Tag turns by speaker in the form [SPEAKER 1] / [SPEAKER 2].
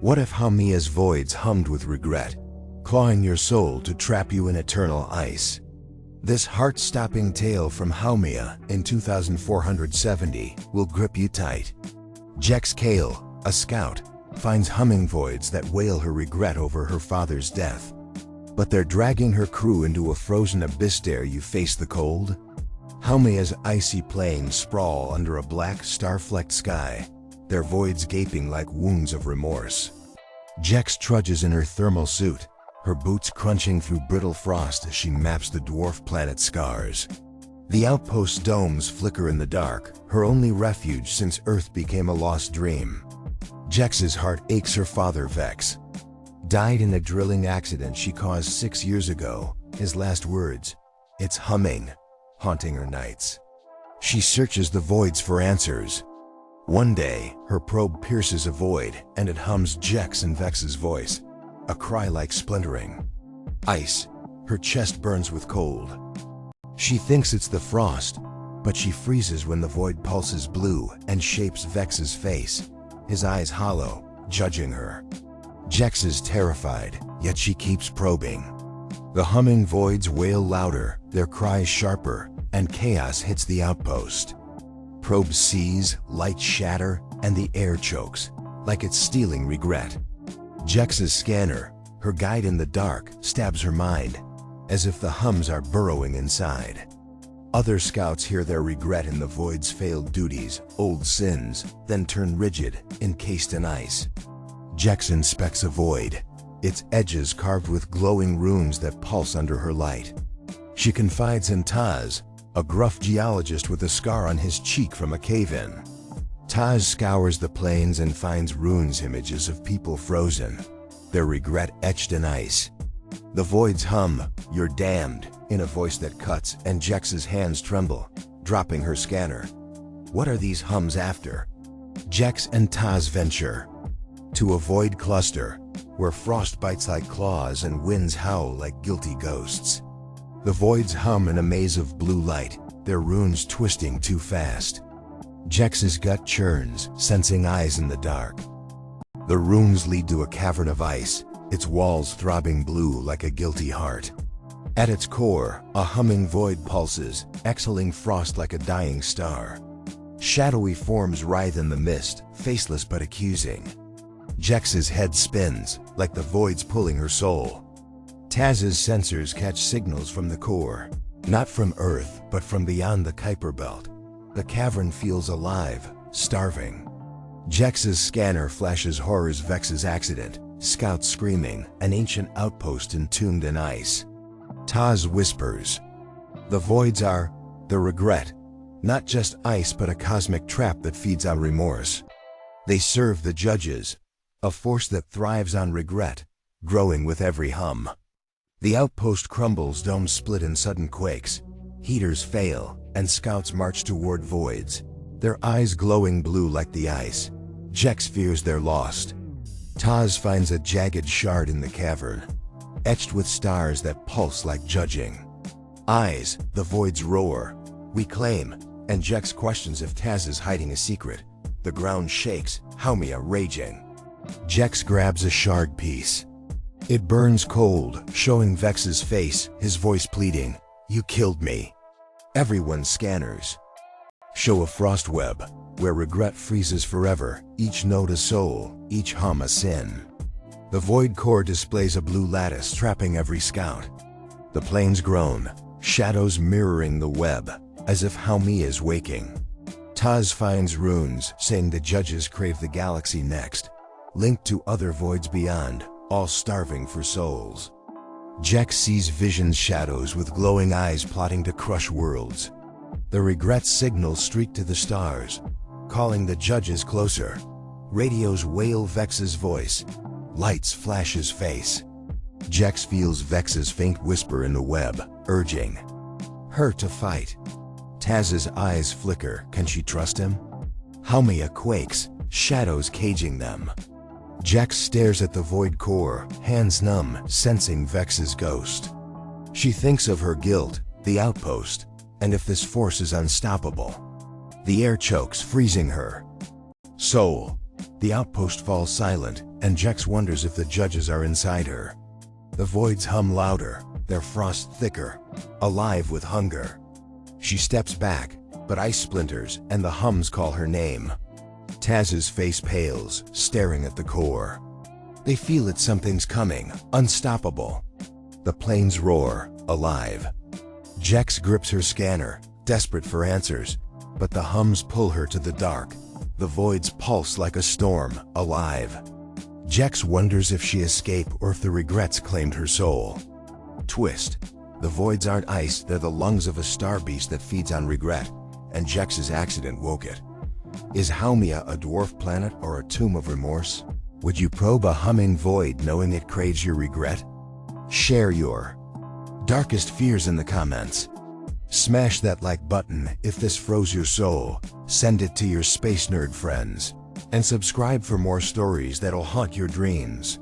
[SPEAKER 1] What if Haumea's voids hummed with regret, clawing your soul to trap you in eternal ice? This heart-stopping tale from Haumea in 2470 will grip you tight. Jex Kael, a scout, finds humming voids that wail her regret over her father's death. But they're dragging her crew into a frozen abyss. Dare you face the cold? Haumea's icy plains sprawl under a black, star-flecked sky, their voids gaping like wounds of remorse. Jex trudges in her thermal suit, her boots crunching through brittle frost as she maps the dwarf planet's scars. The outpost's domes flicker in the dark, her only refuge since Earth became a lost dream. Jex's heart aches. Her father, Vex, died in a drilling accident she caused 6 years ago. His last words, "It's humming," haunting her nights. She searches the voids for answers. One day, her probe pierces a void, and it hums Jex and Vex's voice, a cry like splintering ice. Her chest burns with cold. She thinks it's the frost, but she freezes when the void pulses blue and shapes Vex's face, his eyes hollow, judging her. Jex is terrified, yet she keeps probing. The humming voids wail louder, their cries sharper, and chaos hits the outpost. Probe seize, lights shatter, and the air chokes, like it's stealing regret. Jex's scanner, her guide in the dark, stabs her mind, as if the hums are burrowing inside. Other scouts hear their regret in the void's failed duties, old sins, then turn rigid, encased in ice. Jex inspects a void, its edges carved with glowing runes that pulse under her light. She confides in Taz, a gruff geologist with a scar on his cheek from a cave-in. Taz scours the plains and finds runes, images of people frozen, their regret etched in ice. The voids hum, "You're damned," in a voice that cuts, and Jex's hands tremble, dropping her scanner. What are these hums after? Jex and Taz venture to a void cluster, where frost bites like claws and winds howl like guilty ghosts. The voids hum in a maze of blue light, their runes twisting too fast. Jex's gut churns, sensing eyes in the dark. The runes lead to a cavern of ice, its walls throbbing blue like a guilty heart. At its core, a humming void pulses, exhaling frost like a dying star. Shadowy forms writhe in the mist, faceless but accusing. Jex's head spins, like the voids pulling her soul. Taz's sensors catch signals from the core, not from Earth, but from beyond the Kuiper Belt. The cavern feels alive, starving. Jex's scanner flashes horrors: Vex's accident, scouts screaming, an ancient outpost entombed in ice. Taz whispers, "The voids are the regret, not just ice but a cosmic trap that feeds on remorse. They serve the judges, a force that thrives on regret, growing with every hum." The outpost crumbles, domes split in sudden quakes. Heaters fail, and scouts march toward voids, their eyes glowing blue like the ice. Jex fears they're lost. Taz finds a jagged shard in the cavern, etched with stars that pulse like judging eyes. The voids roar, "We claim," and Jex questions if Taz is hiding a secret. The ground shakes, Haumea raging. Jex grabs a shard piece. It burns cold, showing Vex's face, his voice pleading, "You killed me." Everyone's scanners show a frost web, where regret freezes forever, each note a soul, each hum a sin. The void core displays a blue lattice trapping every scout. The plains groan, shadows mirroring the web, as if Haumea is waking. Taz finds runes, saying the judges crave the galaxy next, linked to other voids beyond, all starving for souls. Jex sees visions, shadows with glowing eyes plotting to crush worlds. The regret signals streak to the stars, calling the judges closer. Radios wail Vex's voice, lights flash his face. Jex feels Vex's faint whisper in the web, urging her to fight. Taz's eyes flicker, can she trust him? Haumea quakes, shadows caging them. Jex stares at the void core, hands numb, sensing Vex's ghost. She thinks of her guilt, the outpost, and if this force is unstoppable. The air chokes, freezing her soul. The outpost falls silent, and Jex wonders if the judges are inside her. The voids hum louder, their frost thicker, alive with hunger. She steps back, but ice splinters and the hums call her name. Taz's face pales, staring at the core. They feel that something's coming, unstoppable. The plains roar, alive. Jex grips her scanner, desperate for answers, but the hums pull her to the dark. The voids pulse like a storm, alive. Jex wonders if she escaped or if the regrets claimed her soul. Twist. The voids aren't ice, they're the lungs of a star beast that feeds on regret, and Jex's accident woke it. Is Haumea a dwarf planet or a tomb of remorse? Would you probe a humming void knowing it craves your regret? Share your darkest fears in the comments. Smash that like button if this froze your soul, send it to your space nerd friends, and subscribe for more stories that'll haunt your dreams.